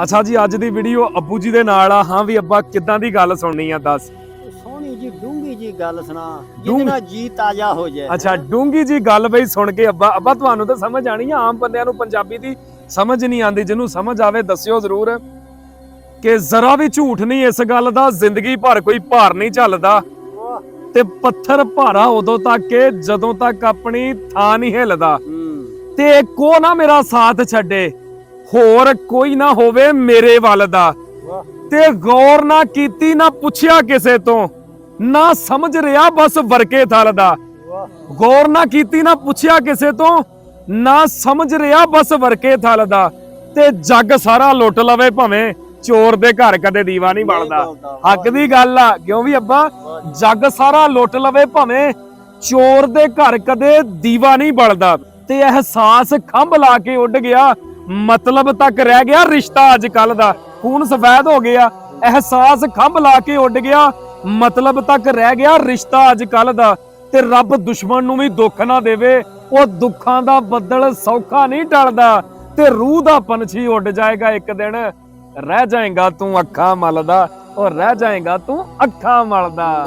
ਅੱਛਾ ਜੀ, ਅੱਜ ਦੀ ਵੀਡੀਓ ਅੱਬੂ ਜੀ ਦੇ ਨਾਲ ਆ। ਹਾਂ ਵੀ ਅੱਬਾ, ਕਿੱਦਾਂ ਦੀ ਗੱਲ ਸੁਣਨੀ ਆ ਦੱਸ। ਸੋਹਣੀ ਜੀ ਡੂੰਗੀ ਜੀ ਗੱਲ ਸੁਣਾ, ਜਿਹਦੇ ਨਾਲ ਜੀ ਤਾਜ਼ਾ ਹੋ ਜਾਏ। ਅੱਛਾ, ਡੂੰਗੀ ਜੀ ਗੱਲ ਬਈ ਸੁਣ ਕੇ ਅੱਬਾ ਤੁਹਾਨੂੰ ਤਾਂ ਸਮਝ ਆਣੀ ਆ। ਆਮ ਬੰਦਿਆਂ ਨੂੰ ਪੰਜਾਬੀ ਦੀ ਸਮਝ ਨਹੀਂ ਆਉਂਦੀ। ਜਿਹਨੂੰ ਸਮਝ ਆਵੇ ਦੱਸਿਓ ਜ਼ਰੂਰ ਕਿ ਜ਼ਰਾ ਵੀ ਝੂਠ ਨਹੀਂ ਇਸ ਗੱਲ ਦਾ, ਜ਼ਿੰਦਗੀ ਭਰ ਕੋਈ ਭਾਰ ਨਹੀਂ ਝੱਲਦਾ ਤੇ ਪੱਥਰ ਭਾਰਾ ਉਦੋਂ ਤੱਕ ਕਿ ਜਦੋਂ ਤੱਕ ਆਪਣੀ ਥਾਂ ਨਹੀਂ ਹਿੱਲਦਾ। ਤੇ ਕੋ ਨਾ ਮੇਰਾ ਸਾਥ ਛੱਡੇ, ਹੋਰ ਕੋਈ ਨਾ ਹੋਵੇ ਮੇਰੇ ਵੱਲ ਦਾ। ਤੇ ਗੌਰ ਨਾ ਕੀਤੀ ਨਾ ਪੁੱਛਿਆ ਕਿਸੇ ਤੋਂ, ਨਾ ਸਮਝ ਰਿਹਾ ਬਸ ਵਰਕੇ ਥਲ ਦਾ। ਗੌਰ ਨਾ ਕੀਤੀ ਨਾ ਪੁੱਛਿਆ ਕਿਸੇ ਤੋਂ, ਨਾ ਸਮਝ ਰਿਹਾ ਬਸ ਵਰਕੇ ਥਲ ਦਾ। ਤੇ ਜੱਗ ਸਾਰਾ ਲੁੱਟ ਲਵੇ ਭਾਵੇਂ, ਚੋਰ ਦੇ ਘਰ ਕਦੇ ਦੀਵਾ ਨਹੀਂ ਬਲਦਾ। ਹੱਕ ਦੀ ਗੱਲ ਆ, ਕਿਉਂ ਵੀ ਅੱਬਾ? ਜੱਗ ਸਾਰਾ ਲੁੱਟ ਲਵੇ ਭਾਵੇਂ, ਚੋਰ ਦੇ ਘਰ ਕਦੇ ਦੀਵਾ ਨਹੀਂ ਬਲਦਾ। ਤੇ ਅਹਿਸਾਸ ਖੰਭ ਲਾ ਕੇ ਉੱਡ ਗਿਆ, ਮਤਲਬ ਤੱਕ ਰਹਿ ਗਿਆ ਰਿਸ਼ਤਾ ਅੱਜ ਕੱਲ ਦਾ। ਖੂਨ ਸਫੈਦ ਹੋ ਗਿਆ, ਅਹਿਸਾਸ ਖੰਭ ਲਾ ਕੇ ਉੱਡ ਗਿਆ, ਮਤਲਬ ਤੱਕ ਰਹਿ ਗਿਆ ਰਿਸ਼ਤਾ ਅੱਜ ਕੱਲ ਦਾ। ਤੇ ਰੱਬ ਦੁਸ਼ਮਣ ਨੂੰ ਵੀ ਦੁੱਖ ਨਾ ਦੇਵੇ, ਉਹ ਦੁੱਖਾਂ ਦਾ ਬੱਦਲ ਸੌਖਾ ਨਹੀਂ ਟਲਦਾ। ਤੇ ਰੂਹ ਦਾ ਪੰਛੀ ਉੱਡ ਜਾਏਗਾ ਇੱਕ ਦਿਨ, ਰਹਿ ਜਾਏਗਾ ਤੂੰ ਅੱਖਾਂ ਮਲਦਾ, ਉਹ ਰਹਿ ਜਾਏਗਾ ਤੂੰ ਅੱਖਾਂ ਮਲਦਾ।